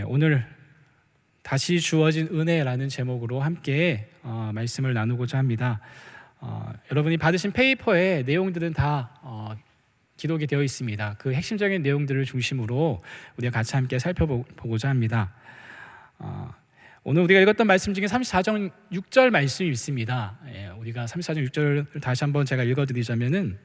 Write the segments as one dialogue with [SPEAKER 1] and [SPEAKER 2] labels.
[SPEAKER 1] 오늘 다시 주어진 은혜라는 제목으로 함께 말씀을 나누고자 합니다. 여러분이 받으신 페이퍼의 내용들은 다 기록이 되어 있습니다. 그 핵심적인 내용들을 중심으로 우리가 같이 함께 살펴보고자 합니다. 오늘 우리가 읽었던 말씀 중에 34장 6절 말씀이 있습니다. 우리가 34장 6절을 다시 한번 제가 읽어드리자면은,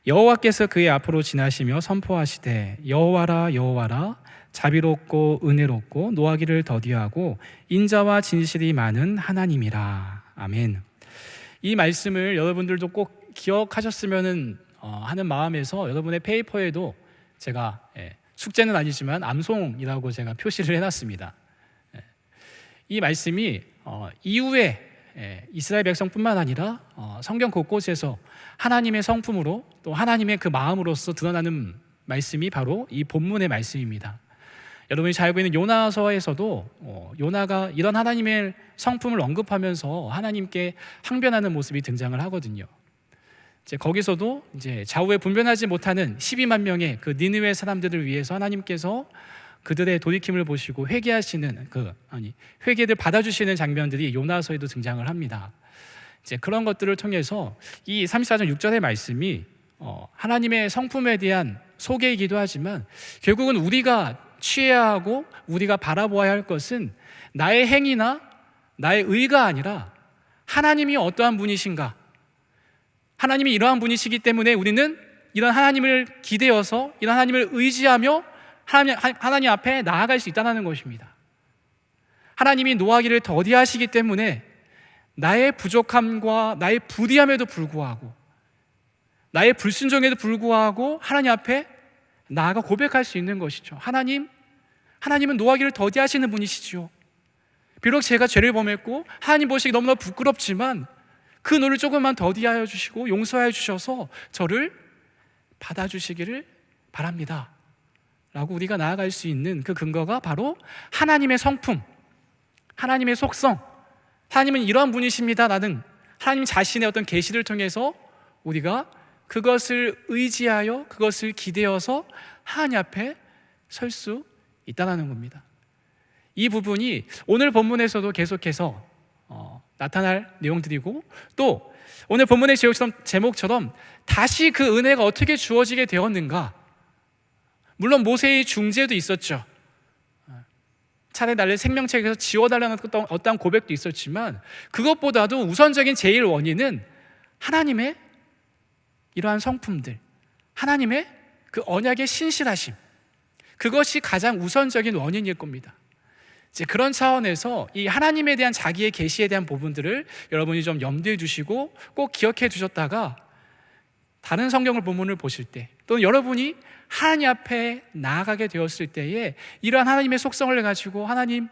[SPEAKER 1] 여호와께서 그의 앞으로 지나시며 선포하시되 여호와라 여호와라 자비롭고 은혜롭고 노하기를 더디하고 인자와 진실이 많은 하나님이라. 아멘. 이 말씀을 여러분들도 꼭 기억하셨으면 하는 마음에서 여러분의 페이퍼에도 제가 숙제는 아니지만 암송이라고 제가 표시를 해놨습니다. 이 말씀이 이후에 이스라엘 백성뿐만 아니라 성경 곳곳에서 하나님의 성품으로 또 하나님의 그 마음으로서 드러나는 말씀이 바로 이 본문의 말씀입니다. 여러분이 잘 알고 있는 요나서에서도 요나가 이런 하나님의 성품을 언급하면서 하나님께 항변하는 모습이 등장을 하거든요. 거기서도 이제 좌우에 분별하지 못하는 12만 명의 그 니느웨 사람들을 위해서 하나님께서 그들의 돌이킴을 보시고 회개하시는 회개를 받아주시는 장면들이 요나서에도 등장을 합니다. 이제 그런 것들을 통해서 이 34장 6절의 말씀이 하나님의 성품에 대한 소개이기도 하지만, 결국은 우리가 취해야 하고 우리가 바라보아야 할 것은 나의 행위나 나의 의가 아니라 하나님이 어떠한 분이신가, 하나님이 이러한 분이시기 때문에 우리는 이런 하나님을 기대어서 이런 하나님을 의지하며 하나님 앞에 나아갈 수 있다는 것입니다. 하나님이 노하기를 더디하시기 때문에 나의 부족함과 나의 부디함에도 불구하고, 나의 불순종에도 불구하고 하나님 앞에 나아가 고백할 수 있는 것이죠. 하나님은 노하기를 더디하시는 분이시죠. 비록 제가 죄를 범했고 하나님 보시기 너무나 부끄럽지만 그 노를 조금만 더디하여 주시고 용서하여 주셔서 저를 받아주시기를 바랍니다 라고 우리가 나아갈 수 있는 그 근거가 바로 하나님의 성품, 하나님의 속성, 하나님은 이러한 분이십니다 라는 하나님 자신의 어떤 계시를 통해서 우리가 그것을 의지하여 그것을 기대어서 하나님 앞에 설 수 있다는 겁니다. 이 부분이 오늘 본문에서도 계속해서 나타날 내용들이고, 또 오늘 본문의 제목처럼 다시 그 은혜가 어떻게 주어지게 되었는가, 물론 모세의 중재도 있었죠. 차라리 나를 생명책에서 지워달라는 어떠한 고백도 있었지만, 그것보다도 우선적인 제일 원인은 하나님의 이러한 성품들, 하나님의 그 언약의 신실하심, 그것이 가장 우선적인 원인일 겁니다. 이제 그런 차원에서 이 하나님에 대한 자기의 계시에 대한 부분들을 여러분이 좀 염두에 두시고 꼭 기억해 두셨다가 다른 성경을 본문을 보실 때, 또는 여러분이 하나님 앞에 나아가게 되었을 때에 이러한 하나님의 속성을 가지고 하나님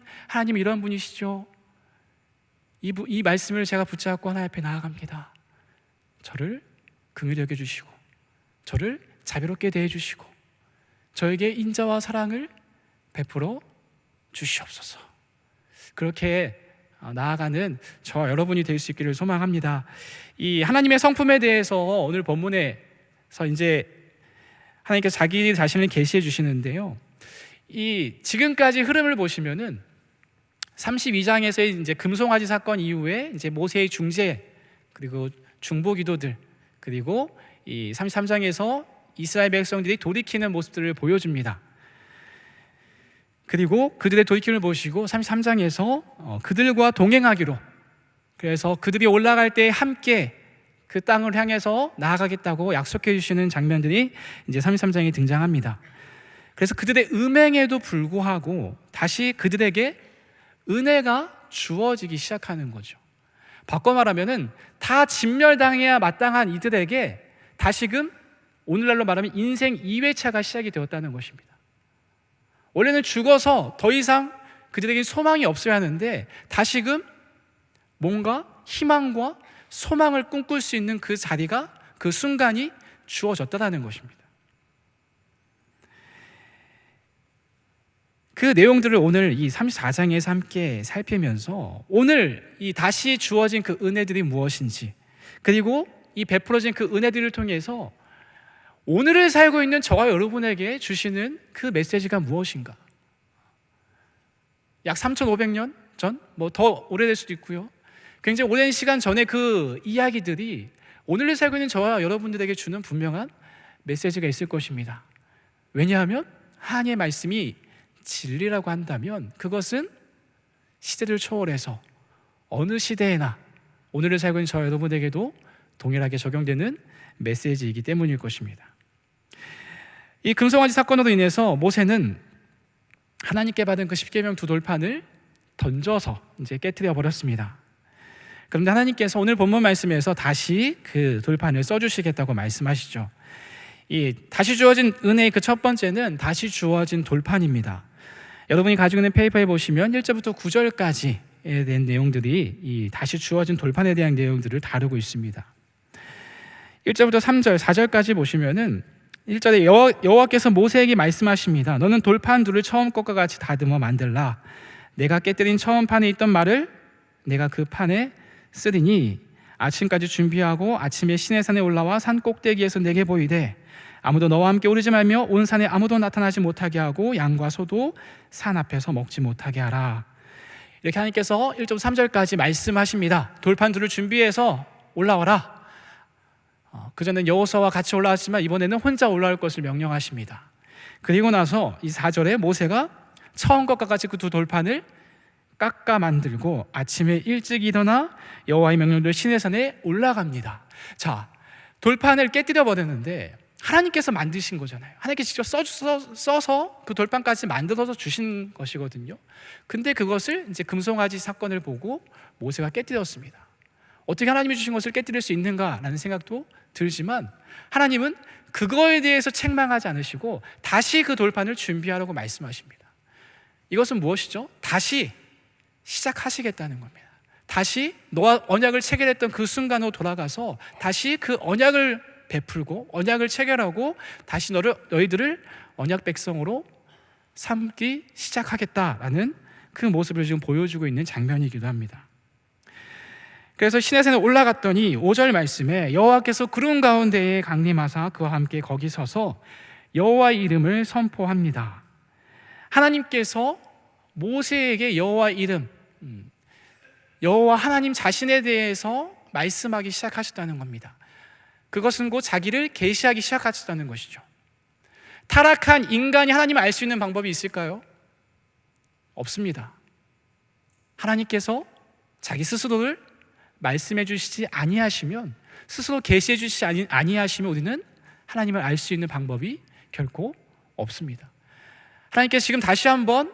[SPEAKER 1] 이런 분이시죠, 이 말씀을 제가 붙잡고 하나님 앞에 나아갑니다. 저를 긍휼히 여겨주시고 저를 자비롭게 대해주시고 저에게 인자와 사랑을 베풀어 주시옵소서. 그렇게 나아가는 저와 여러분이 될 수 있기를 소망합니다. 이 하나님의 성품에 대해서 오늘 본문에서 이제 하나님께서 자기 자신을 계시해 주시는데요, 이 지금까지 흐름을 보시면은 32장에서의 이제 금송아지 사건 이후에 이제 모세의 중재, 그리고 중보 기도들, 그리고 이 33장에서 이스라엘 백성들이 돌이키는 모습들을 보여줍니다. 그리고 그들의 돌이킴을 보시고 33장에서 그들과 동행하기로, 그래서 그들이 올라갈 때 함께 그 땅을 향해서 나아가겠다고 약속해 주시는 장면들이 이제 33장에 등장합니다. 그래서 그들의 음행에도 불구하고 다시 그들에게 은혜가 주어지기 시작하는 거죠. 바꿔 말하면은 다 진멸당해야 마땅한 이들에게 다시금 오늘날로 말하면 인생 2회차가 시작이 되었다는 것입니다. 원래는 죽어서 더 이상 그들에게 소망이 없어야 하는데 다시금 뭔가 희망과 소망을 꿈꿀 수 있는 그 자리가, 그 순간이 주어졌다는 것입니다. 그 내용들을 오늘 이 34장에서 함께 살피면서 오늘 이 다시 주어진 그 은혜들이 무엇인지, 그리고 이 베풀어진 그 은혜들을 통해서 오늘을 살고 있는 저와 여러분에게 주시는 그 메시지가 무엇인가, 약 3,500년 전, 뭐 더 오래될 수도 있고요. 굉장히 오랜 시간 전에 그 이야기들이 오늘을 살고 있는 저와 여러분들에게 주는 분명한 메시지가 있을 것입니다. 왜냐하면 하나님의 말씀이 진리라고 한다면 그것은 시대를 초월해서 어느 시대에나 오늘을 살고 있는 저와 여러분에게도 동일하게 적용되는 메시지이기 때문일 것입니다. 이 금송아지 사건으로 인해서 모세는 하나님께 받은 그 십계명 두 돌판을 던져서 이제 깨뜨려 버렸습니다. 그런데 하나님께서 오늘 본문 말씀에서 다시 그 돌판을 써주시겠다고 말씀하시죠. 이 다시 주어진 은혜의 그 첫 번째는 다시 주어진 돌판입니다. 여러분이 가지고 있는 페이퍼에 보시면 1절부터 9절까지에 대한 내용들이 이 다시 주어진 돌판에 대한 내용들을 다루고 있습니다. 1절부터 3절, 4절까지 보시면은 1절에 여호와께서 모세에게 말씀하십니다. 너는 돌판 둘을 처음 것과 같이 다듬어 만들라. 내가 깨뜨린 처음 판에 있던 말을 내가 그 판에 쓰리니 아침까지 준비하고 아침에 시내산에 올라와 산 꼭대기에서 내게 보이되 아무도 너와 함께 오르지 말며 온 산에 아무도 나타나지 못하게 하고 양과 소도 산 앞에서 먹지 못하게 하라. 이렇게 하나님께서 1절 3절까지 말씀하십니다. 돌판 둘을 준비해서 올라와라. 그전엔 여호수아와 같이 올라왔지만 이번에는 혼자 올라올 것을 명령하십니다. 그리고 나서 이 4절에 모세가 처음 것과 같이 그 두 돌판을 깎아 만들고 아침에 일찍 일어나 여호와의 명령대로 시내산에 올라갑니다. 자, 돌판을 깨뜨려 버렸는데 하나님께서 만드신 거잖아요. 하나님께서 직접 써서 그 돌판까지 만들어서 주신 것이거든요. 근데 그것을 이제 금송아지 사건을 보고 모세가 깨뜨렸습니다. 어떻게 하나님이 주신 것을 깨뜨릴 수 있는가라는 생각도 들지만 하나님은 그거에 대해서 책망하지 않으시고 다시 그 돌판을 준비하라고 말씀하십니다. 이것은 무엇이죠? 다시 시작하시겠다는 겁니다. 다시 너와 언약을 체결했던 그 순간으로 돌아가서 다시 그 언약을 베풀고 언약을 체결하고 다시 너희들을 언약 백성으로 삼기 시작하겠다라는 그 모습을 지금 보여주고 있는 장면이기도 합니다. 그래서 시내산에 올라갔더니 5절 말씀에 여호와께서 구름 가운데에 강림하사 그와 함께 거기 서서 여호와의 이름을 선포합니다. 하나님께서 모세에게 여호와의 이름, 여호와 하나님 자신에 대해서 말씀하기 시작하셨다는 겁니다. 그것은 곧 자기를 계시하기 시작하셨다는 것이죠. 타락한 인간이 하나님을 알 수 있는 방법이 있을까요? 없습니다. 하나님께서 자기 스스로를 말씀해 주시지 아니하시면, 스스로 계시해 주시지 아니하시면 우리는 하나님을 알 수 있는 방법이 결코 없습니다. 하나님께서 지금 다시 한번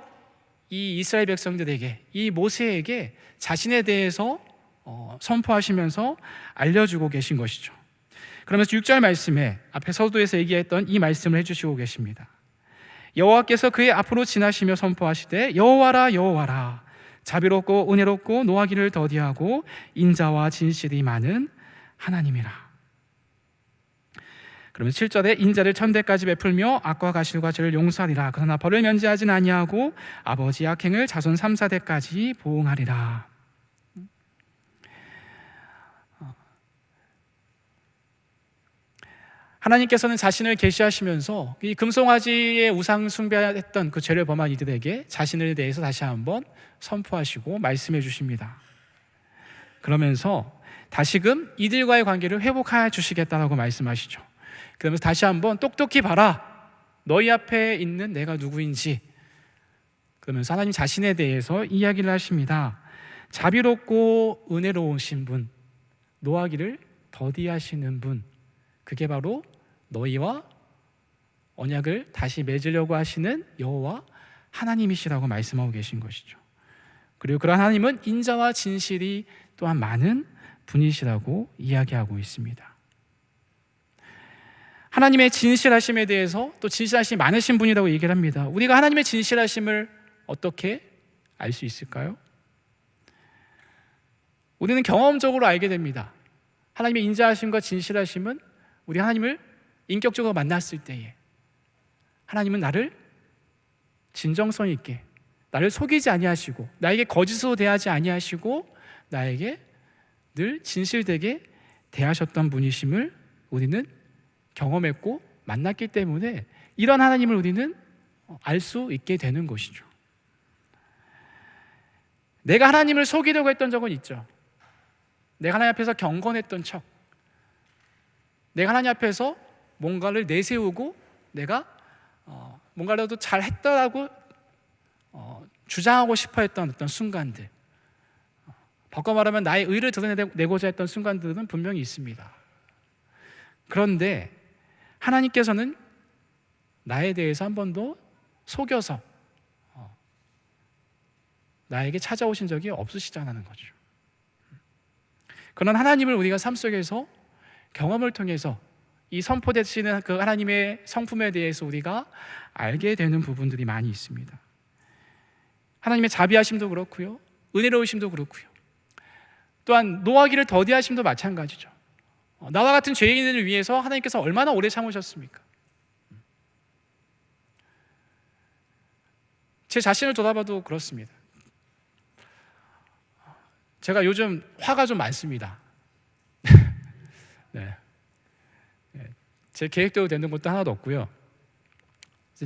[SPEAKER 1] 이 이스라엘 백성들에게, 이 모세에게 자신에 대해서 선포하시면서 알려주고 계신 것이죠. 그러면서 6절 말씀에 앞에 서두에서 얘기했던 이 말씀을 해주시고 계십니다. 여호와께서 그의 앞으로 지나시며 선포하시되 여호와라 여호와라 자비롭고 은혜롭고 노하기를 더디하고 인자와 진실이 많은 하나님이라. 그러면 7절에 인자를 천대까지 베풀며 악과 가실과 죄를 용서하리라. 그러나 벌을 면제하진 아니하고 아버지 악행을 자손 3, 4대까지 보응하리라. 하나님께서는 자신을 계시하시면서 이 금송아지의 우상 숭배했던 그 죄를 범한 이들에게 자신을 대해서 다시 한번 선포하시고 말씀해 주십니다. 그러면서 다시금 이들과의 관계를 회복하여 주시겠다라고 말씀하시죠. 그러면서 다시 한번 똑똑히 봐라, 너희 앞에 있는 내가 누구인지. 그러면서 하나님 자신에 대해서 이야기를 하십니다. 자비롭고 은혜로우신 분, 노하기를 더디하시는 분, 그게 바로 너희와 언약을 다시 맺으려고 하시는 여호와 하나님이시라고 말씀하고 계신 것이죠. 그리고 그런 하나님은 인자와 진실이 또한 많은 분이시라고 이야기하고 있습니다. 하나님의 진실하심에 대해서 또 진실하심이 많으신 분이라고 얘기를 합니다. 우리가 하나님의 진실하심을 어떻게 알 수 있을까요? 우리는 경험적으로 알게 됩니다. 하나님의 인자하심과 진실하심은 우리 하나님을 인격적으로 만났을 때에 하나님은 나를 진정성 있게, 나를 속이지 아니하시고 나에게 거짓으로 대하지 아니하시고 나에게 늘 진실되게 대하셨던 분이심을 우리는 경험했고 만났기 때문에 이런 하나님을 우리는 알 수 있게 되는 것이죠. 내가 하나님을 속이려고 했던 적은 있죠. 내가 하나님 앞에서 경건했던 척, 내가 하나님 앞에서 뭔가를 내세우고 내가 뭔가라도 잘했다라고 주장하고 싶어 했던 어떤 순간들, 바꿔 말하면 나의 의를 드러내고자 했던 순간들은 분명히 있습니다. 그런데 하나님께서는 나에 대해서 한 번도 속여서 나에게 찾아오신 적이 없으시다는 거죠. 그런 하나님을 우리가 삶 속에서 경험을 통해서 이 선포되시는 그 하나님의 성품에 대해서 우리가 알게 되는 부분들이 많이 있습니다. 하나님의 자비하심도 그렇고요, 은혜로우심도 그렇고요, 또한 노하기를 더디하심도 마찬가지죠. 나와 같은 죄인을 위해서 하나님께서 얼마나 오래 참으셨습니까? 제 자신을 돌아봐도 그렇습니다. 제가 요즘 화가 좀 많습니다. 네. 제 계획대로 되는 것도 하나도 없고요.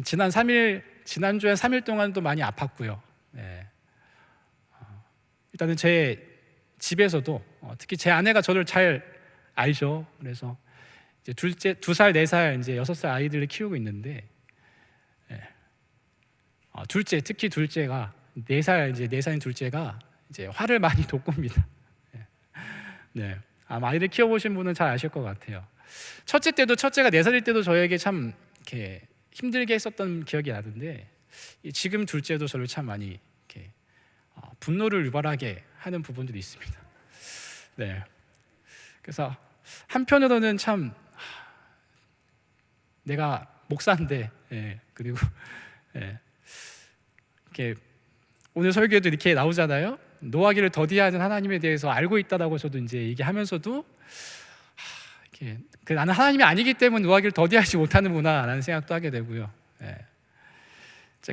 [SPEAKER 1] 지난주에 3일 동안도 많이 아팠고요. 네. 일단은 제 집에서도 특히 제 아내가 저를 잘 알죠. 그래서 이제 둘째 2살, 4살, 이제 6살 아이들을 키우고 있는데, 특히 둘째가 4살인 둘째가 이제 화를 많이 돋굽니다. 네. 아마 아이들 키워보신 분은 잘 아실 것 같아요. 첫째가 4살일 때도 저에게 참 이렇게 힘들게 했었던 기억이 나는데, 지금 둘째도 저를 참 많이 이렇게 분노를 유발하게 하는 부분들이 있습니다. 네. 그래서 한편으로는 참 내가 목사인데, 그리고 이렇게 오늘 설교에도 이렇게 나오잖아요. 노하기를 더디하는 하나님에 대해서 알고 있다라고 저도 이제 얘기하면서도 나는 하나님이 아니기 때문에 노하기를 더디하지 못하는구나라는 생각도 하게 되고요.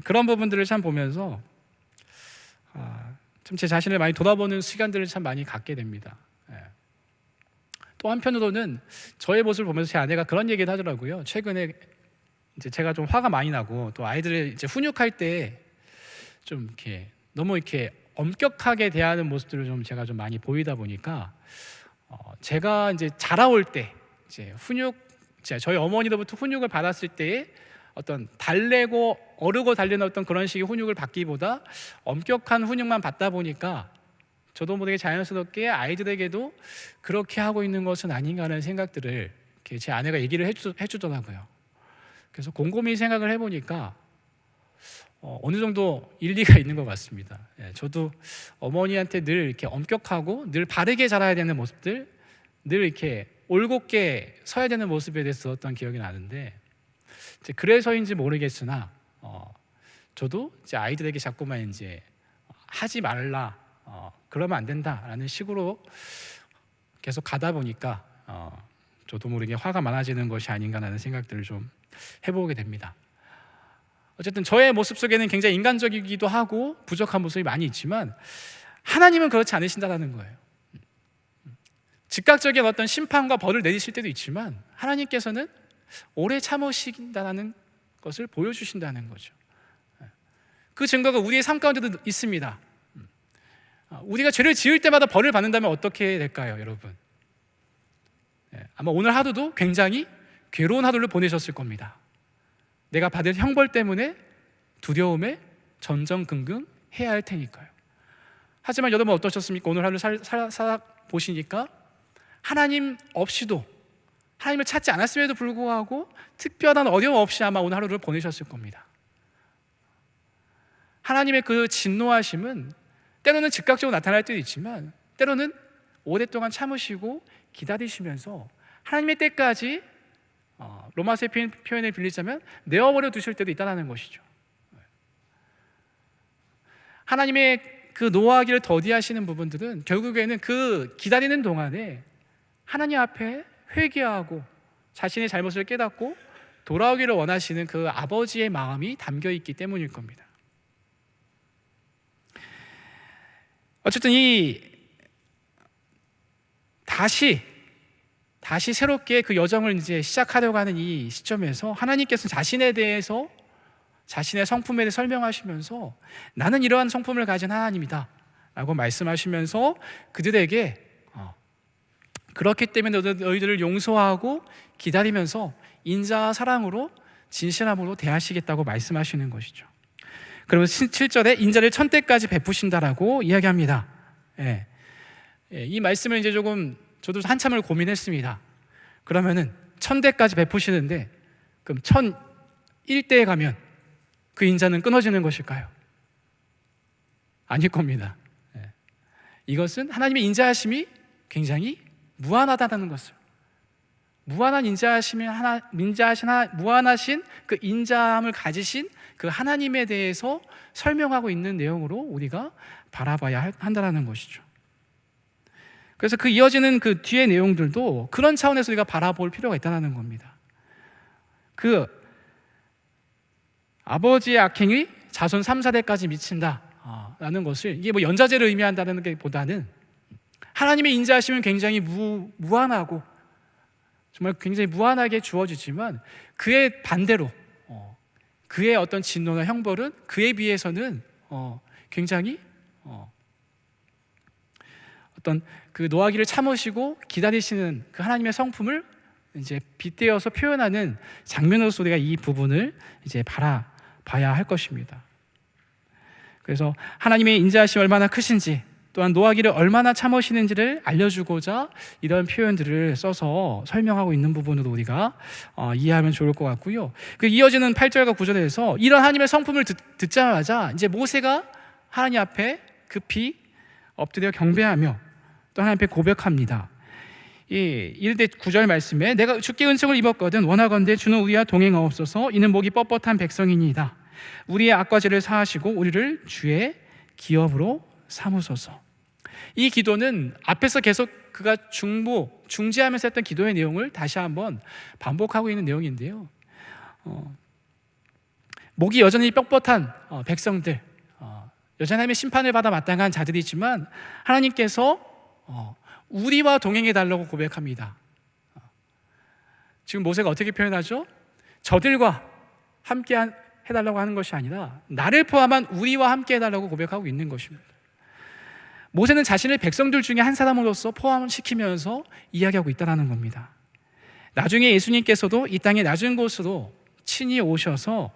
[SPEAKER 1] 그런 부분들을 참 보면서 좀 제 자신을 많이 돌아보는 시간들을 참 많이 갖게 됩니다. 또 한편으로는 저의 모습을 보면서 제 아내가 그런 얘기를 하더라고요. 최근에 이제 제가 좀 화가 많이 나고 또 아이들을 이제 훈육할 때 좀 이렇게 너무 이렇게 엄격하게 대하는 모습들을 좀 제가 좀 많이 보이다 보니까 제가 이제 자라올 때 이제 저희 어머니로부터 훈육을 받았을 때에 어떤 달래고 어르고 달래는 어떤 그런 식의 훈육을 받기보다 엄격한 훈육만 받다 보니까 저도 모르게 자연스럽게 아이들에게도 그렇게 하고 있는 것은 아닌가 하는 생각들을 이렇게 제 아내가 얘기를 해주더라고요. 그래서 곰곰이 생각을 해보니까 어느 정도 일리가 있는 것 같습니다. 저도 어머니한테 늘 이렇게 엄격하고 늘 바르게 자라야 되는 모습들, 늘 이렇게 올곧게 서야 되는 모습에 대해서 들었던 기억이 나는데, 이제 그래서인지 모르겠으나 저도 이제 아이들에게 자꾸만 이제 하지 말라, 그러면 안 된다라는 식으로 계속 가다 보니까 저도 모르게 화가 많아지는 것이 아닌가라는 생각들을 좀 해보게 됩니다. 어쨌든 저의 모습 속에는 굉장히 인간적이기도 하고 부족한 모습이 많이 있지만 하나님은 그렇지 않으신다는 거예요. 즉각적인 어떤 심판과 벌을 내리실 때도 있지만 하나님께서는 오래 참으신다는 것을 보여주신다는 거죠. 그 증거가 우리의 삶 가운데도 있습니다. 우리가 죄를 지을 때마다 벌을 받는다면 어떻게 될까요, 여러분? 아마 오늘 하루도 굉장히 괴로운 하루를 보내셨을 겁니다. 내가 받을 형벌 때문에 두려움에 전전긍긍 해야 할 테니까요. 하지만 여러분 어떠셨습니까? 오늘 하루 살아보시니까 하나님 없이도, 하나님을 찾지 않았음에도 불구하고 특별한 어려움 없이 아마 오늘 하루를 보내셨을 겁니다. 하나님의 그 진노하심은 때로는 즉각적으로 나타날 때도 있지만 때로는 오랫동안 참으시고 기다리시면서 하나님의 때까지 로마서의 표현을 빌리자면 내어버려 두실 때도 있다는 것이죠. 하나님의 그 노하기를 더디하시는 부분들은 결국에는 그 기다리는 동안에 하나님 앞에 회개하고 자신의 잘못을 깨닫고 돌아오기를 원하시는 그 아버지의 마음이 담겨 있기 때문일 겁니다. 어쨌든 다시 새롭게 그 여정을 이제 시작하려고 하는 이 시점에서 하나님께서 자신에 대해서, 자신의 성품에 대해 설명하시면서 나는 이러한 성품을 가진 하나님이다, 라고 말씀하시면서 그들에게 그렇기 때문에 너희들을 용서하고 기다리면서 인자와 사랑으로 진실함으로 대하시겠다고 말씀하시는 것이죠. 그리고 7절에 인자를 1000대까지 베푸신다라고 이야기합니다. 이 말씀을 이제 조금 저도 한참을 고민했습니다. 그러면은 1000대까지 베푸시는데 그럼 1001대에 가면 그 인자는 끊어지는 것일까요? 아닐 겁니다. 이것은 하나님의 인자하심이 굉장히 무한하다는 것을, 무한한 무한하신 그 인자함을 가지신 그 하나님에 대해서 설명하고 있는 내용으로 우리가 바라봐야 한다는 것이죠. 그래서 그 이어지는 그 뒤의 내용들도 그런 차원에서 우리가 바라볼 필요가 있다는 겁니다. 그 아버지의 악행이 자손 3, 4대까지 미친다 라는 것을, 이게 뭐 연자제를 의미한다는 게 보다는 하나님의 인자하심은 굉장히 무한하고 정말 굉장히 무한하게 주어지지만 그의 반대로 그의 어떤 진노나 형벌은 그에 비해서는 굉장히 어떤 그 노하기를 참으시고 기다리시는 그 하나님의 성품을 이제 빗대어서 표현하는 장면으로서 우리가 이 부분을 이제 바라봐야 할 것입니다. 그래서 하나님의 인자하심이 얼마나 크신지, 또한 노하기를 얼마나 참으시는지를 알려주고자 이런 표현들을 써서 설명하고 있는 부분으로 우리가 이해하면 좋을 것 같고요. 그 이어지는 8절과 9절에서 이런 하나님의 성품을 듣자마자 이제 모세가 하나님 앞에 급히 엎드려 경배하며 또 하나님 앞에 고백합니다. 이르되 9절 말씀에 내가 주께 은총을 입었거든 원하건대 주는 우리와 동행하옵소서. 이는 목이 뻣뻣한 백성이니이다. 우리의 악과 죄를 사하시고 우리를 주의 기업으로 삼으소서. 이 기도는 앞에서 계속 그가 중지하면서 했던 기도의 내용을 다시 한번 반복하고 있는 내용인데요. 목이 여전히 뻣뻣한 백성들, 여전히 하나님의 심판을 받아 마땅한 자들이지만 하나님께서 우리와 동행해 달라고 고백합니다. 지금 모세가 어떻게 표현하죠? 저들과 함께 해달라고 하는 것이 아니라 나를 포함한 우리와 함께 해달라고 고백하고 있는 것입니다. 모세는 자신을 백성들 중에 한 사람으로서 포함시키면서 이야기하고 있다는 겁니다. 나중에 예수님께서도 이 땅의 낮은 곳으로 친히 오셔서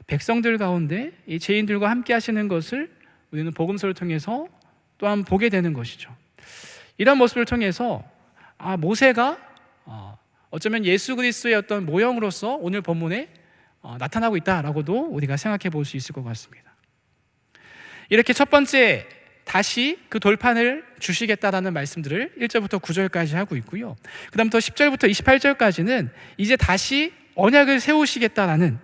[SPEAKER 1] 백성들 가운데 이 죄인들과 함께 하시는 것을 우리는 복음서를 통해서 또한 보게 되는 것이죠. 이런 모습을 통해서 모세가 어쩌면 예수 그리스도의 어떤 모형으로서 오늘 본문에 나타나고 있다라고도 우리가 생각해 볼 수 있을 것 같습니다. 이렇게 첫 번째 다시 그 돌판을 주시겠다라는 말씀들을 1절부터 9절까지 하고 있고요. 그 다음부터 10절부터 28절까지는 이제 다시 언약을 세우시겠다라는,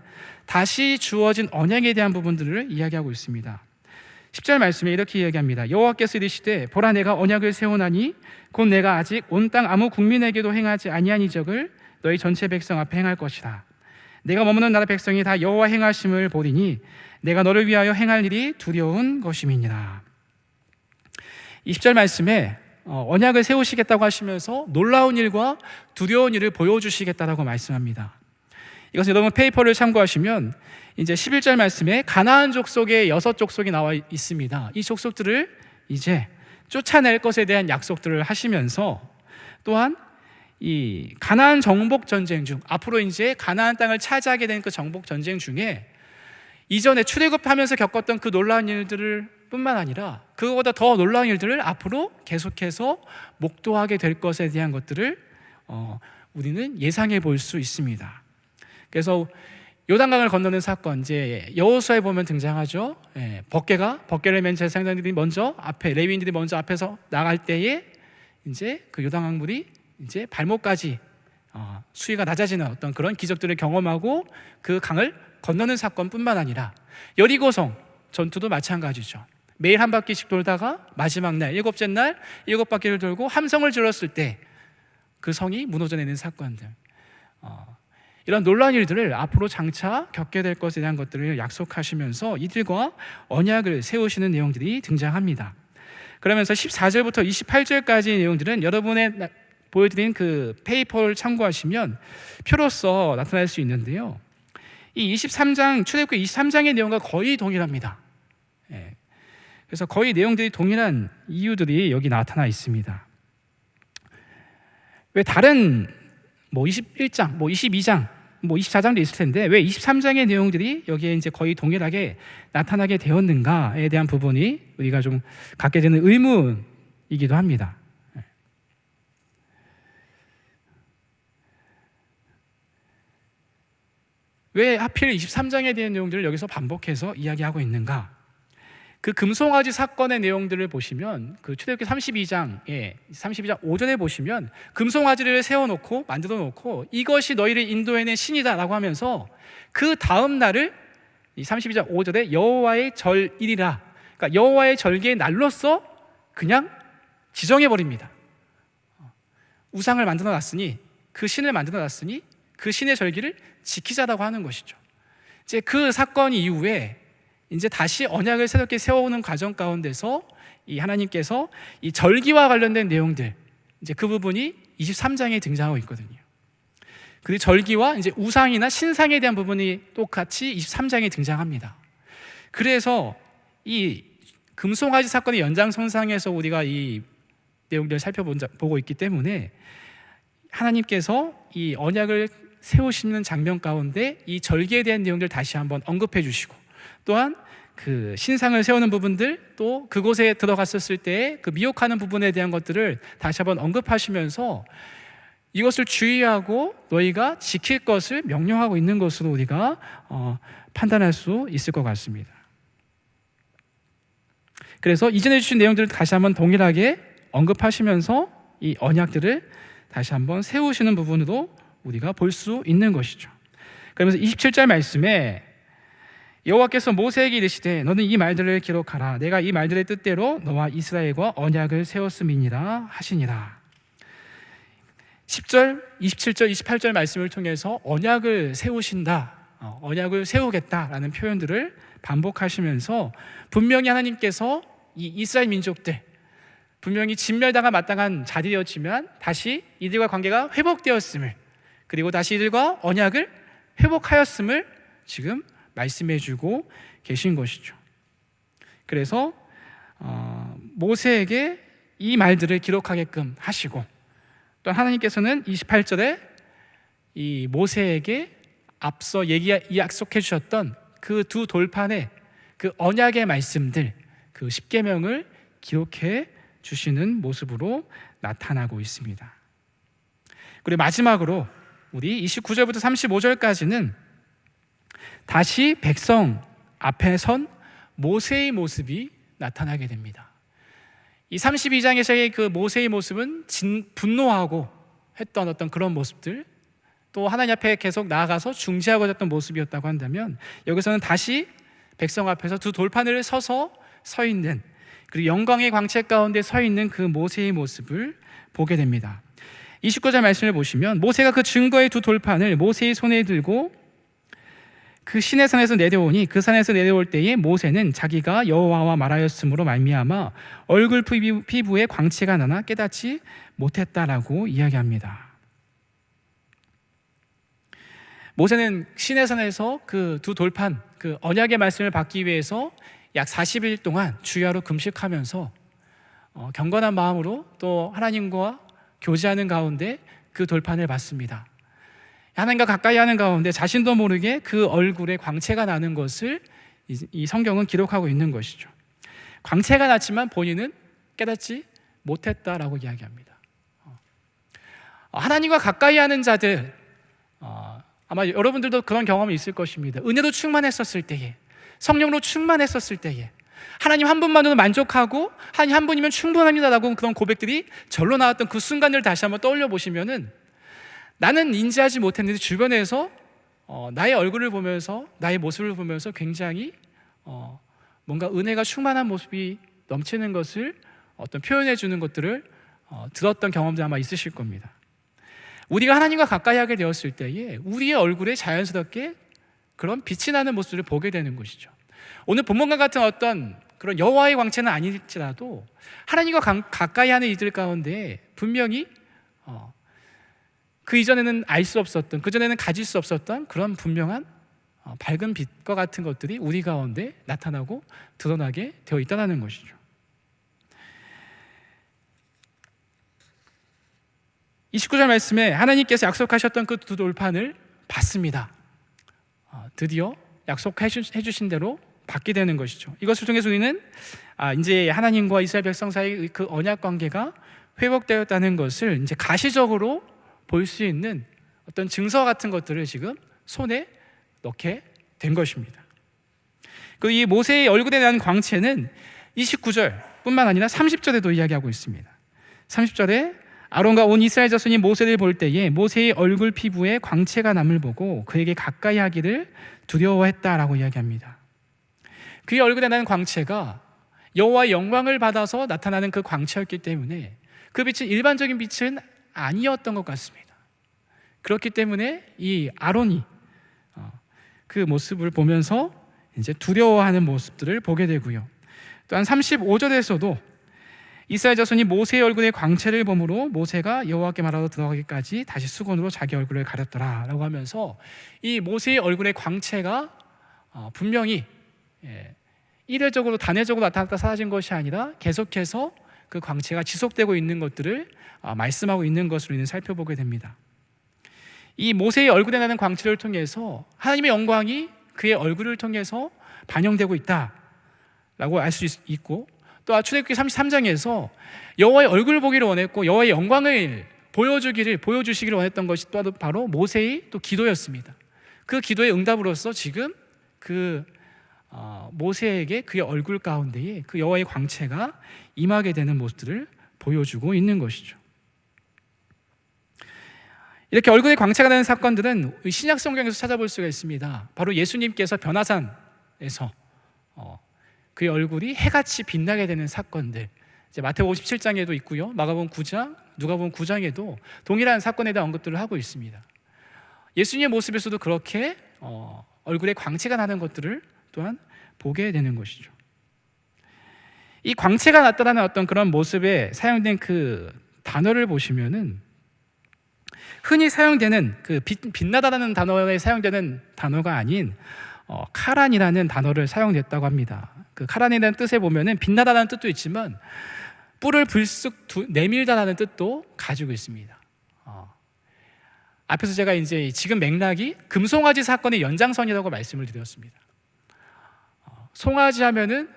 [SPEAKER 1] 다시 주어진 언약에 대한 부분들을 이야기하고 있습니다. 10절 말씀에 이렇게 이야기합니다. 여호와께서 이르시되 보라 내가 언약을 세우나니 곧 내가 아직 온 땅 아무 국민에게도 행하지 아니한 이적을 너희 전체 백성 앞에 행할 것이라. 내가 머무는 나라 백성이 다 여호와 행하심을 보리니 내가 너를 위하여 행할 일이 두려운 것임이니라. 20절 말씀에 언약을 세우시겠다고 하시면서 놀라운 일과 두려운 일을 보여주시겠다라고 말씀합니다. 이것은 여러분 페이퍼를 참고하시면 이제 11절 말씀에 가나안 족속의 6족속이 나와 있습니다. 이 족속들을 이제 쫓아낼 것에 대한 약속들을 하시면서 또한 이 가나안 정복 전쟁 중, 앞으로 이제 가나안 땅을 차지하게 된 그 정복 전쟁 중에 이전에 출애굽하면서 겪었던 그 놀라운 일들을 뿐만 아니라 그거보다 더 놀라운 일들을 앞으로 계속해서 목도하게 될 것에 대한 것들을 우리는 예상해 볼 수 있습니다. 그래서 요단강을 건너는 사건, 이제 여호수아에 보면 등장하죠. 벗개를 맨 제사장들이 먼저 앞에, 레위인들이 먼저 앞에서 나갈 때에 이제 그 요단강 물이 이제 발목까지 수위가 낮아지는 어떤 그런 기적들을 경험하고 그 강을 건너는 사건뿐만 아니라 여리고성 전투도 마찬가지죠. 매일 한 바퀴씩 돌다가 마지막 날, 7째 날 7바퀴를 돌고 함성을 질렀을 때 그 성이 무너져 내는 사건들, 이런 놀라운 일들을 앞으로 장차 겪게 될 것에 대한 것들을 약속하시면서 이들과 언약을 세우시는 내용들이 등장합니다. 그러면서 14절부터 28절까지의 내용들은 여러분의 보여드린 그 페이퍼를 참고하시면 표로서 나타날 수 있는데요, 이 23장, 출애굽기 23장의 내용과 거의 동일합니다. 그래서 거의 내용들이 동일한 이유들이 여기 나타나 있습니다. 왜 다른 21장, 22장, 24장도 있을 텐데 왜 23장의 내용들이 여기에 이제 거의 동일하게 나타나게 되었는가에 대한 부분이 우리가 좀 갖게 되는 의문이기도 합니다. 왜 하필 23장에 대한 내용들을 여기서 반복해서 이야기하고 있는가? 그 금송아지 사건의 내용들을 보시면 그 출애굽기 32장 5절에 보시면 금송아지를 세워놓고 만들어 놓고 이것이 너희를 인도해낸 신이다라고 하면서 그 다음 날을 이 32장 5절에 여호와의 절일이라, 그러니까 여호와의 절기의 날로서 그냥 지정해 버립니다. 우상을 만들어 놨으니, 그 신을 만들어 놨으니 그 신의 절기를 지키자라고 하는 것이죠. 이제 그 사건 이후에 이제 다시 언약을 새롭게 세워오는 과정 가운데서 이 하나님께서 이 절기와 관련된 내용들, 이제 그 부분이 23장에 등장하고 있거든요. 그리고 절기와 이제 우상이나 신상에 대한 부분이 똑같이 23장에 등장합니다. 그래서 이 금송아지 사건의 연장선상에서 우리가 이 내용들을 살펴보고 있기 때문에 하나님께서 이 언약을 세우시는 장면 가운데 이 절기에 대한 내용들 다시 한번 언급해 주시고, 또한 그 신상을 세우는 부분들, 또 그곳에 들어갔었을 때 그 미혹하는 부분에 대한 것들을 다시 한번 언급하시면서 이것을 주의하고 너희가 지킬 것을 명령하고 있는 것으로 우리가 판단할 수 있을 것 같습니다. 그래서 이전에 주신 내용들을 다시 한번 동일하게 언급하시면서 이 언약들을 다시 한번 세우시는 부분으로 우리가 볼 수 있는 것이죠. 그러면서 27절 말씀에 여호와께서 모세에게 이르시되 너는 이 말들을 기록하라. 내가 이 말들의 뜻대로 너와 이스라엘과 언약을 세웠음이니라 하시니라. 10절, 27절, 28절 말씀을 통해서 언약을 세우신다, 언약을 세우겠다라는 표현들을 반복하시면서 분명히 하나님께서 이 이스라엘 민족들, 분명히 진멸당한 마땅한 자리였지만 다시 이들과 관계가 회복되었음을, 그리고 다시 이들과 언약을 회복하였음을 지금 말씀해주고 계신 것이죠. 그래서 모세에게 이 말들을 기록하게끔 하시고, 또 하나님께서는 28절에 이 모세에게 앞서 약속해 주셨던 그 두 돌판의 그 언약의 말씀들, 그 십계명을 기록해 주시는 모습으로 나타나고 있습니다. 그리고 마지막으로 우리 29절부터 35절까지는 다시 백성 앞에 선 모세의 모습이 나타나게 됩니다. 이 32장에서의 그 모세의 모습은 분노하고 했던 어떤 그런 모습들, 또 하나님 앞에 계속 나아가서 중재하고자 했던 모습이었다고 한다면, 여기서는 다시 백성 앞에서 두 돌판을 서 있는, 그리고 영광의 광채 가운데 서 있는 그 모세의 모습을 보게 됩니다. 29절 말씀을 보시면 모세가 그 증거의 두 돌판을 모세의 손에 들고 그 시내 산에서 내려오니 그 산에서 내려올 때에 모세는 자기가 여호와와 말하였으므로 말미암아 얼굴 피부에 광채가 나나 깨닫지 못했다라고 이야기합니다. 모세는 시내 산에서 그 두 돌판, 그 언약의 말씀을 받기 위해서 약 40일 동안 주야로 금식하면서 경건한 마음으로 또 하나님과 교제하는 가운데 그 돌판을 받습니다. 하나님과 가까이 하는 가운데 자신도 모르게 그 얼굴에 광채가 나는 것을 이 성경은 기록하고 있는 것이죠. 광채가 났지만 본인은 깨닫지 못했다라고 이야기합니다. 하나님과 가까이 하는 자들, 아마 여러분들도 그런 경험이 있을 것입니다. 은혜로 충만했었을 때에, 성령으로 충만했었을 때에 하나님 한 분만으로 만족하고 하나님 한 분이면 충분합니다라고 그런 고백들이 절로 나왔던 그 순간을 다시 한번 떠올려 보시면은, 나는 인지하지 못했는데 주변에서 나의 얼굴을 보면서, 나의 모습을 보면서 굉장히 뭔가 은혜가 충만한 모습이 넘치는 것을 어떤 표현해 주는 것들을 들었던 경험도 아마 있으실 겁니다. 우리가 하나님과 가까이 하게 되었을 때에 우리의 얼굴에 자연스럽게 그런 빛이 나는 모습을 보게 되는 것이죠. 오늘 본문과 같은 어떤 그런 여호와의 광채는 아닐지라도 하나님과 가까이 하는 이들 가운데 분명히 그 이전에는 알 수 없었던, 그 전에는 가질 수 없었던 그런 분명한 밝은 빛과 같은 것들이 우리 가운데 나타나고 드러나게 되어 있다는 것이죠. 29절 말씀에 하나님께서 약속하셨던 그 두 돌판을 받습니다. 드디어 약속해 주신 대로 받게 되는 것이죠. 이것을 통해서 우리는 이제 하나님과 이스라엘 백성 사이의 그 언약 관계가 회복되었다는 것을 이제 가시적으로 볼 수 있는 어떤 증서 같은 것들을 지금 손에 넣게 된 것입니다. 그 이 모세의 얼굴에 대한 광채는 29절 뿐만 아니라 30절에도 이야기하고 있습니다. 30절에 아론과 온 이스라엘 자손이 모세를 볼 때에 모세의 얼굴 피부에 광채가 남을 보고 그에게 가까이 하기를 두려워했다라고 이야기합니다. 그의 얼굴에 나는 광채가 여호와의 영광을 받아서 나타나는 그 광채였기 때문에 그 빛은 일반적인 빛은 아니었던 것 같습니다. 그렇기 때문에 이 아론이 그 모습을 보면서 이제 두려워하는 모습들을 보게 되고요. 또한 35절에서도 이스라엘 자손이 모세의 얼굴에 광채를 보므로 모세가 여호와께 말하러 들어가기까지 다시 수건으로 자기 얼굴을 가렸더라라고 하면서 이 모세의 얼굴의 광채가 분명히 일회적으로 단회적으로 나타났다 사라진 것이 아니라 계속해서 그 광채가 지속되고 있는 것들을 말씀하고 있는 것으로 우리는 살펴보게 됩니다. 이 모세의 얼굴에 나는 광채를 통해서 하나님의 영광이 그의 얼굴을 통해서 반영되고 있다라고 알 수 있고, 또 출애굽기 33장에서 여호와의 얼굴을 보기를 원했고 여호와의 영광을 보여주시기를 원했던 것이 또 바로 모세의 또 기도였습니다. 그 기도의 응답으로서 지금 그 모세에게 그의 얼굴 가운데에 그 여호와의 광채가 임하게 되는 모습들을 보여주고 있는 것이죠. 이렇게 얼굴에 광채가 나는 사건들은 신약 성경에서 찾아볼 수가 있습니다. 바로 예수님께서 변화산에서 그의 얼굴이 해같이 빛나게 되는 사건들, 이제 마태복음 17장에도 있고요, 마가복음 9장, 누가복음 9장에도 동일한 사건에 대한 언급들을 하고 있습니다. 예수님의 모습에서도 그렇게 얼굴에 광채가 나는 것들을 또한 보게 되는 것이죠. 이 광채가 나타나는 어떤 그런 모습에 사용된 그 단어를 보시면은 흔히 사용되는 그 빛나다라는 단어에 사용되는 단어가 아닌 카란이라는 단어를 사용했다고 합니다. 그 카란이라는 뜻에 보면은 빛나다라는 뜻도 있지만 뿔을 불쑥 내밀다라는 뜻도 가지고 있습니다. 앞에서 제가 이제 지금 맥락이 금송아지 사건의 연장선이라고 말씀을 드렸습니다. 송아지 하면은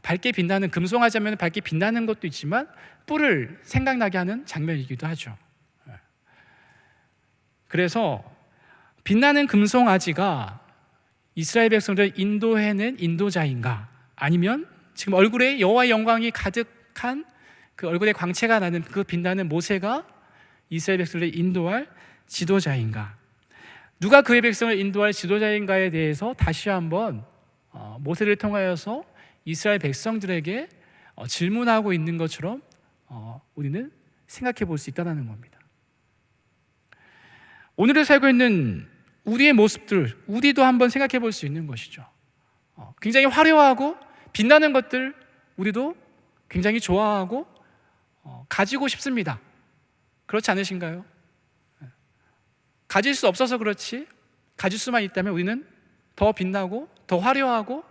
[SPEAKER 1] 밝게 빛나는, 금송아지 하면은 밝게 빛나는 것도 있지만 뿔을 생각나게 하는 장면이기도 하죠. 그래서 빛나는 금송아지가 이스라엘 백성들을 인도해낸 인도자인가, 아니면 지금 얼굴에 여호와의 영광이 가득한 그 얼굴에 광채가 나는 그 빛나는 모세가 이스라엘 백성들을 인도할 지도자인가, 누가 그의 백성을 인도할 지도자인가에 대해서 다시 한번 모세를 통하여서 이스라엘 백성들에게 질문하고 있는 것처럼 우리는 생각해 볼 수 있다는 겁니다. 오늘을 살고 있는 우리의 모습들, 우리도 한번 생각해 볼 수 있는 것이죠. 굉장히 화려하고 빛나는 것들 우리도 굉장히 좋아하고 가지고 싶습니다. 그렇지 않으신가요? 가질 수 없어서 그렇지, 가질 수만 있다면 우리는 더 빛나고 더 화려하고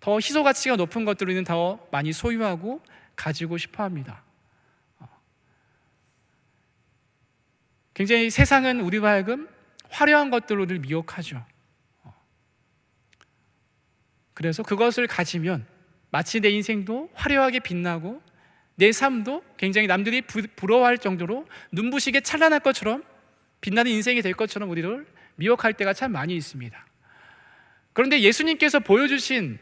[SPEAKER 1] 더 희소 가치가 높은 것들을 우리는 더 많이 소유하고 가지고 싶어 합니다. 굉장히 세상은 우리와 하여금 화려한 것들로 늘 미혹하죠. 그래서 그것을 가지면 마치 내 인생도 화려하게 빛나고 내 삶도 굉장히 남들이 부러워할 정도로 눈부시게 찬란할 것처럼 빛나는 인생이 될 것처럼 우리를 미혹할 때가 참 많이 있습니다. 그런데 예수님께서 보여주신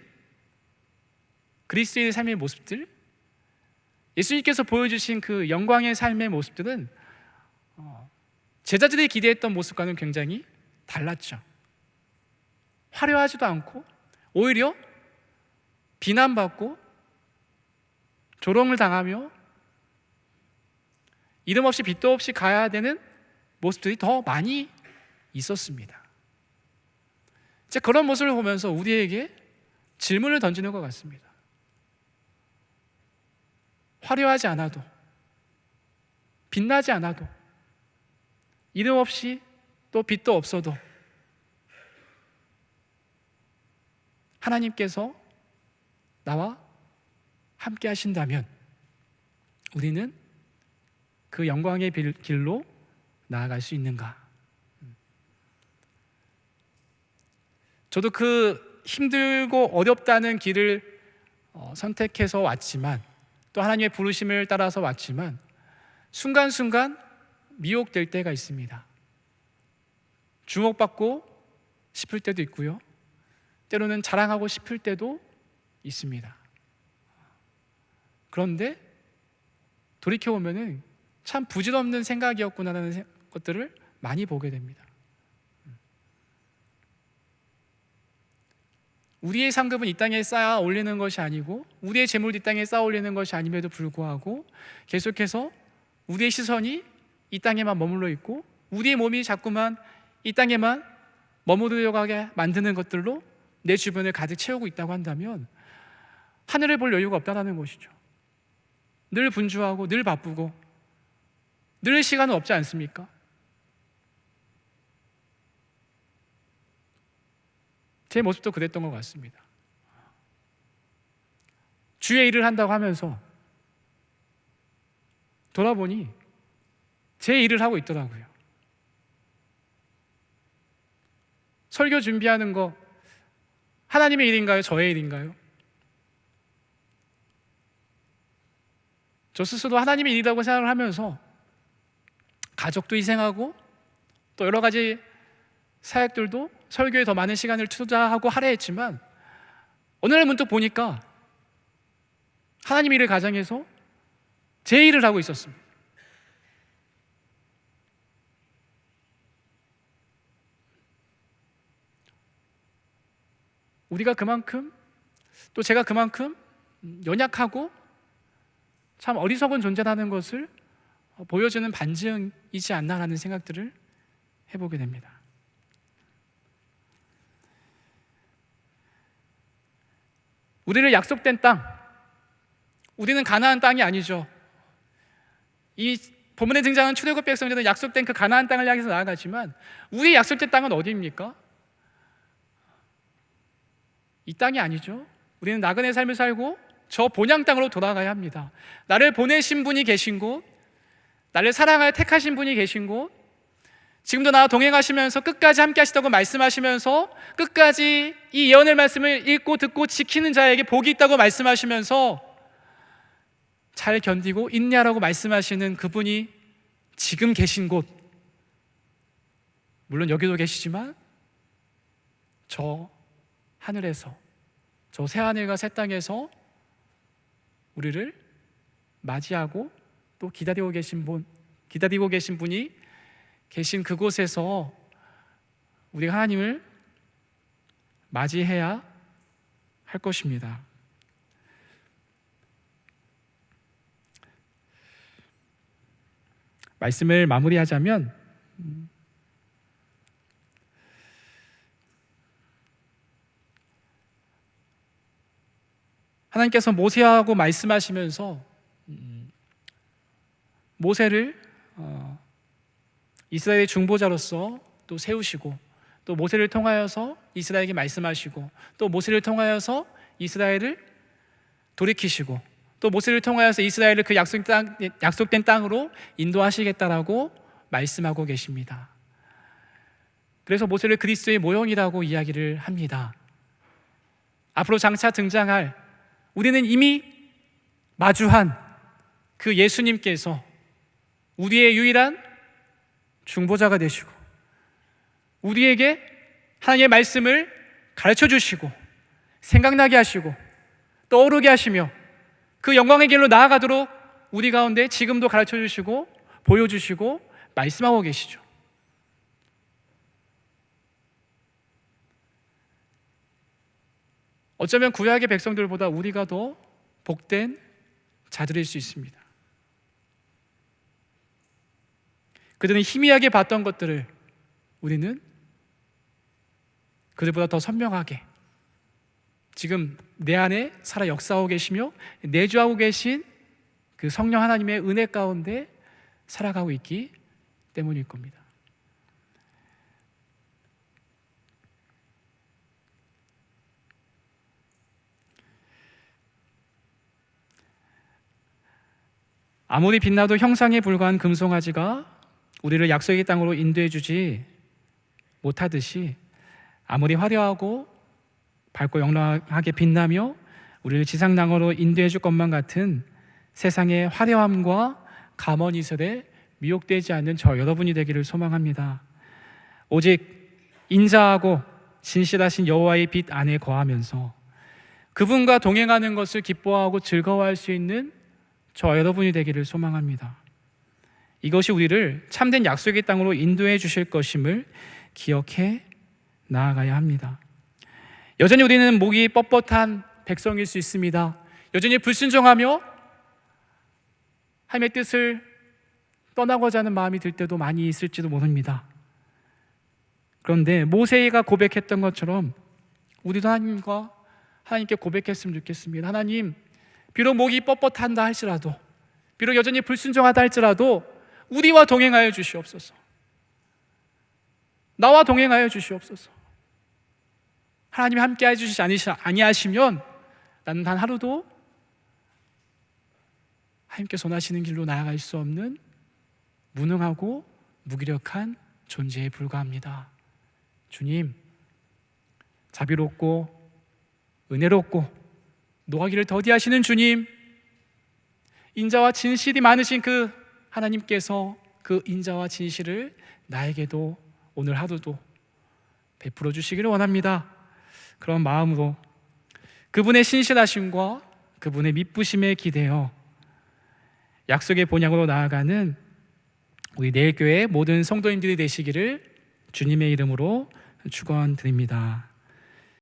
[SPEAKER 1] 그리스도인의 삶의 모습들, 예수님께서 보여주신 그 영광의 삶의 모습들은 제자들이 기대했던 모습과는 굉장히 달랐죠. 화려하지도 않고 오히려 비난받고 조롱을 당하며 이름 없이 빚도 없이 가야 되는 모습들이 더 많이 있었습니다. 이제 그런 모습을 보면서 우리에게 질문을 던지는 것 같습니다. 화려하지 않아도, 빛나지 않아도, 이름 없이 또 빚도 없어도 하나님께서 나와 함께 하신다면 우리는 그 영광의 길로 나아갈 수 있는가? 저도 그 힘들고 어렵다는 길을 선택해서 왔지만, 또 하나님의 부르심을 따라서 왔지만 순간순간 미혹될 때가 있습니다. 주목받고 싶을 때도 있고요, 때로는 자랑하고 싶을 때도 있습니다. 그런데 돌이켜보면 참 부질없는 생각이었구나라는 것들을 많이 보게 됩니다. 우리의 상급은 이 땅에 쌓아 올리는 것이 아니고, 우리의 재물도 이 땅에 쌓아 올리는 것이 아님에도 불구하고 계속해서 우리의 시선이 이 땅에만 머물러 있고, 우리의 몸이 자꾸만 이 땅에만 머무르려가게 만드는 것들로 내 주변을 가득 채우고 있다고 한다면 하늘을 볼 여유가 없다는 것이죠. 늘 분주하고 늘 바쁘고 늘 시간은 없지 않습니까? 제 모습도 그랬던 것 같습니다. 주의 일을 한다고 하면서 돌아보니 제 일을 하고 있더라고요. 설교 준비하는 거 하나님의 일인가요? 저의 일인가요? 저 스스로 하나님의 일이라고 생각을 하면서 가족도 희생하고 또 여러 가지 사역들도 설교에 더 많은 시간을 투자하고 하려 했지만, 어느 날 문득 보니까 하나님 일을 가장해서 제 일을 하고 있었습니다. 우리가 그만큼, 또 제가 그만큼 연약하고 참 어리석은 존재라는 것을 보여주는 반증이지 않나라는 생각들을 해보게 됩니다. 우리를 약속된 땅, 우리는 가나안 땅이 아니죠. 이 본문에 등장한 출애굽 백성들은 약속된 그 가나안 땅을 향해서 나아가지만 우리의 약속된 땅은 어디입니까? 이 땅이 아니죠. 우리는 나그네 삶을 살고 저 본향 땅으로 돌아가야 합니다. 나를 보내신 분이 계신 곳, 나를 사랑하여 택하신 분이 계신 곳, 지금도 나와 동행하시면서 끝까지 함께 하시다고 말씀하시면서 끝까지 이 예언의 말씀을 읽고 듣고 지키는 자에게 복이 있다고 말씀하시면서 잘 견디고 인내하라고 말씀하시는 그분이 지금 계신 곳, 물론 여기도 계시지만 저 하늘에서, 저 새하늘과 새 땅에서 우리를 맞이하고 또 기다리고 계신 분이 계신 그곳에서 우리가 하나님을 맞이해야 할 것입니다. 말씀을 마무리하자면 하나님께서 모세하고 말씀하시면서 모세를 이스라엘의 중보자로서 또 세우시고, 또 모세를 통하여서 이스라엘에게 말씀하시고, 또 모세를 통하여서 이스라엘을 돌이키시고, 또 모세를 통하여서 이스라엘을 그 약속된 땅으로 인도하시겠다라고 말씀하고 계십니다. 그래서 모세를 그리스도의 모형이라고 이야기를 합니다. 앞으로 장차 등장할, 우리는 이미 마주한 그 예수님께서 우리의 유일한 중보자가 되시고 우리에게 하나님의 말씀을 가르쳐 주시고 생각나게 하시고 떠오르게 하시며 그 영광의 길로 나아가도록 우리 가운데 지금도 가르쳐 주시고 보여주시고 말씀하고 계시죠. 어쩌면 구약의 백성들보다 우리가 더 복된 자들일 수 있습니다. 그들은 희미하게 봤던 것들을 우리는 그들보다 더 선명하게 지금 내 안에 살아 역사하고 계시며 내주하고 계신 그 성령 하나님의 은혜 가운데 살아가고 있기 때문일 겁니다. 아무리 빛나도 형상에 불과한 금송아지가 우리를 약속의 땅으로 인도해 주지 못하듯이 아무리 화려하고 밝고 영롱하게 빛나며 우리를 지상땅으로 인도해 줄 것만 같은 세상의 화려함과 가머니설에 미혹되지 않는 저 여러분이 되기를 소망합니다. 오직 인자하고 진실하신 여호와의 빛 안에 거하면서 그분과 동행하는 것을 기뻐하고 즐거워할 수 있는 저 여러분이 되기를 소망합니다. 이것이 우리를 참된 약속의 땅으로 인도해 주실 것임을 기억해 나아가야 합니다. 여전히 우리는 목이 뻣뻣한 백성일 수 있습니다. 여전히 불순종하며 하나님의 뜻을 떠나고자 하는 마음이 들 때도 많이 있을지도 모릅니다. 그런데 모세가 고백했던 것처럼 우리도 하나님께 고백했으면 좋겠습니다. 하나님, 비록 목이 뻣뻣한다 할지라도, 비록 여전히 불순종하다 할지라도 우리와 동행하여 주시옵소서. 나와 동행하여 주시옵소서. 하나님이 함께 해주시지 아니하시면 나는 단 하루도 하나님께서 원하시는 길로 나아갈 수 없는 무능하고 무기력한 존재에 불과합니다. 주님, 자비롭고 은혜롭고 노하기를 더디하시는 주님, 인자와 진실이 많으신 그 하나님께서 그 인자와 진실을 나에게도 오늘 하루도 베풀어 주시기를 원합니다. 그런 마음으로 그분의 신실하심과 그분의 미쁘심에 기대어 약속의 본향으로 나아가는 우리 내일교회 모든 성도님들이 되시기를 주님의 이름으로 축원드립니다.